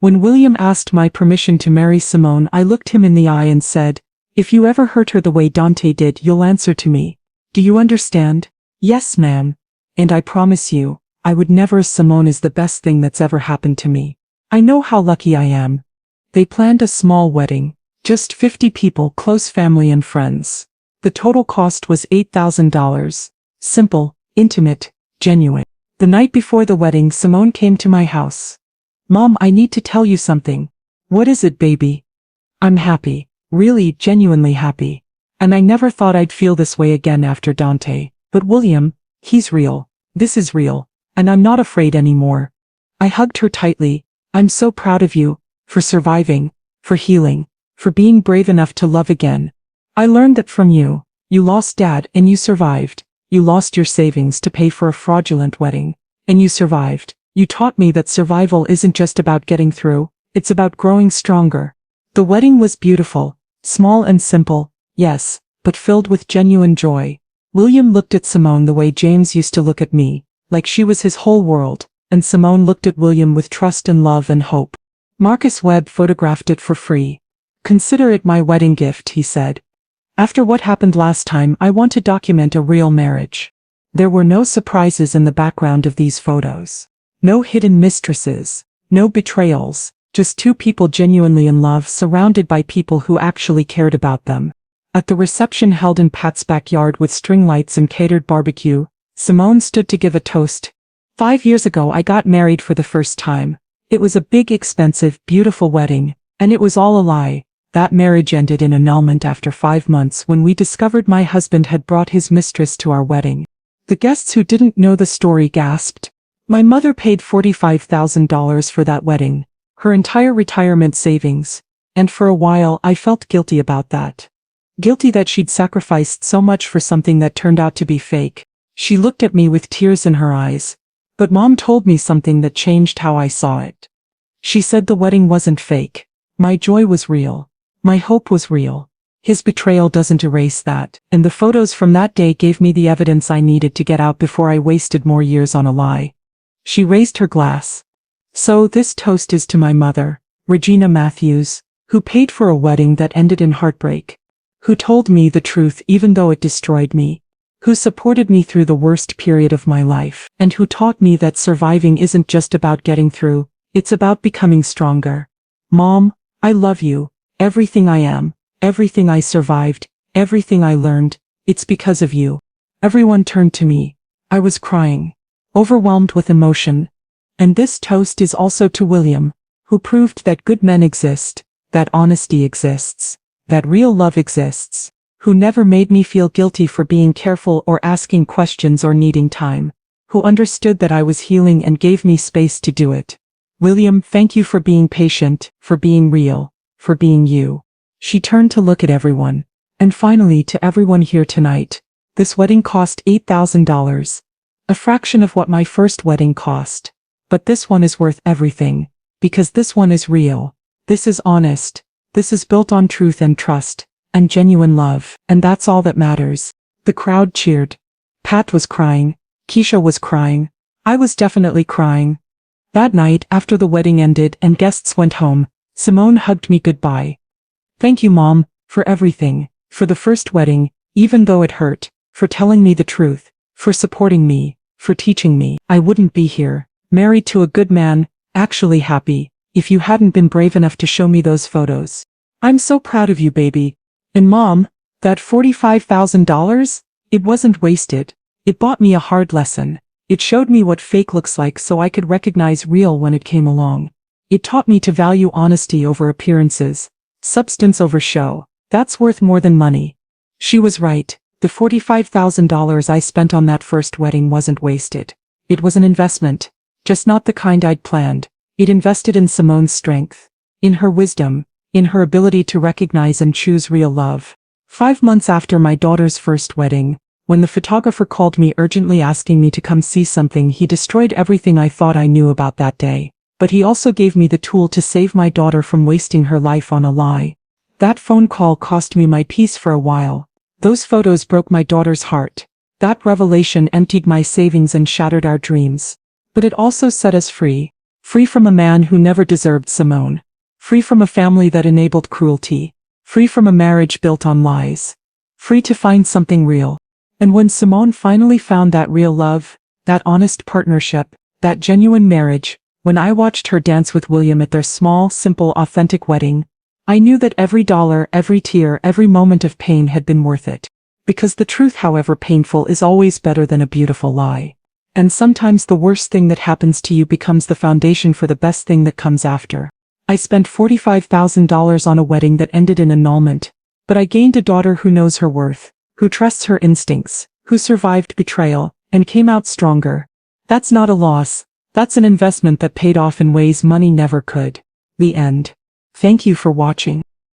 When William asked my permission to marry Simone, I looked him in the eye and said, "If you ever hurt her the way Dante did, you'll answer to me. Do you understand?" "Yes, ma'am. And I promise you, I would never. Simone is the best thing that's ever happened to me. I know how lucky I am." They planned a small wedding, just 50 people, close family and friends. The total cost was $8,000. Simple, intimate, genuine. The night before the wedding, Simone came to my house. "Mom, I need to tell you something." "What is it, baby?" "I'm happy, really, genuinely happy. And I never thought I'd feel this way again after Dante. But William, he's real. This is real. And I'm not afraid anymore." I hugged her tightly. "I'm so proud of you, for surviving, for healing, for being brave enough to love again. I learned that from you. You lost Dad and you survived. You lost your savings to pay for a fraudulent wedding, and you survived. You taught me that survival isn't just about getting through, it's about growing stronger." The wedding was beautiful, small and simple, yes, but filled with genuine joy. William looked at Simone the way James used to look at me, like she was his whole world, and Simone looked at William with trust and love and hope. Marcus Webb photographed it for free. "Consider it my wedding gift," he said. "After what happened last time, I want to document a real marriage." There were no surprises in the background of these photos. No hidden mistresses, no betrayals, just 2 people genuinely in love, surrounded by people who actually cared about them. At the reception held in Pat's backyard with string lights and catered barbecue, Simone stood to give a toast. "5 years ago I got married for the first time. It was a big, expensive, beautiful wedding, and it was all a lie. That marriage ended in annulment after 5 months when we discovered my husband had brought his mistress to our wedding." The guests who didn't know the story gasped. My mother paid $45,000 for that wedding, her entire retirement savings, and for a while I felt guilty about that. Guilty that she'd sacrificed so much for something that turned out to be fake. She looked at me with tears in her eyes. But Mom told me something that changed how I saw it. She said the wedding wasn't fake. My joy was real. My hope was real. His betrayal doesn't erase that, and the photos from that day gave me the evidence I needed to get out before I wasted more years on a lie. She raised her glass. "So this toast is to my mother, Regina Matthews, who paid for a wedding that ended in heartbreak, who told me the truth even though it destroyed me, who supported me through the worst period of my life, and who taught me that surviving isn't just about getting through, it's about becoming stronger. Mom, I love you. Everything I am, everything I survived, everything I learned, it's because of you." Everyone turned to me. I was crying, overwhelmed with emotion. And this toast is also to William, who proved that good men exist, that honesty exists, that real love exists, who never made me feel guilty for being careful or asking questions or needing time, who understood that I was healing and gave me space to do it. William, thank you for being patient, for being real, for being you. She turned to look at everyone. And finally, to everyone here tonight. This wedding cost $8,000. A fraction of what my first wedding cost. But this one is worth everything. Because this one is real. This is honest. This is built on truth and trust. And genuine love. And that's all that matters. The crowd cheered. Pat was crying. Keisha was crying. I was definitely crying. That night, after the wedding ended and guests went home, Simone hugged me goodbye. Thank you, Mom, for everything. For the first wedding, even though it hurt, for telling me the truth, for supporting me, for teaching me. I wouldn't be here, married to a good man, actually happy, if you hadn't been brave enough to show me those photos. I'm so proud of you, baby. And Mom, that $45,000? It wasn't wasted. It bought me a hard lesson. It showed me what fake looks like so I could recognize real when it came along. It taught me to value honesty over appearances, substance over show. That's worth more than money. She was right. The $45,000 I spent on that first wedding wasn't wasted. It was an investment. Just not the kind I'd planned. It invested in Simone's strength. In her wisdom. In her ability to recognize and choose real love. 5 months after my daughter's first wedding, when the photographer called me urgently asking me to come see something, he destroyed everything I thought I knew about that day. But he also gave me the tool to save my daughter from wasting her life on a lie. That phone call cost me my peace for a while. Those photos broke my daughter's heart. That revelation emptied my savings and shattered our dreams. But it also set us free. Free from a man who never deserved Simone. Free from a family that enabled cruelty. Free from a marriage built on lies. Free to find something real. And when Simone finally found that real love, that honest partnership, that genuine marriage, when I watched her dance with William at their small, simple, authentic wedding, I knew that every dollar, every tear, every moment of pain had been worth it. Because the truth, however painful, is always better than a beautiful lie. And sometimes the worst thing that happens to you becomes the foundation for the best thing that comes after. I spent $45,000 on a wedding that ended in annulment. But I gained a daughter who knows her worth, who trusts her instincts, who survived betrayal, and came out stronger. That's not a loss. That's an investment that paid off in ways money never could. The end. Thank you for watching.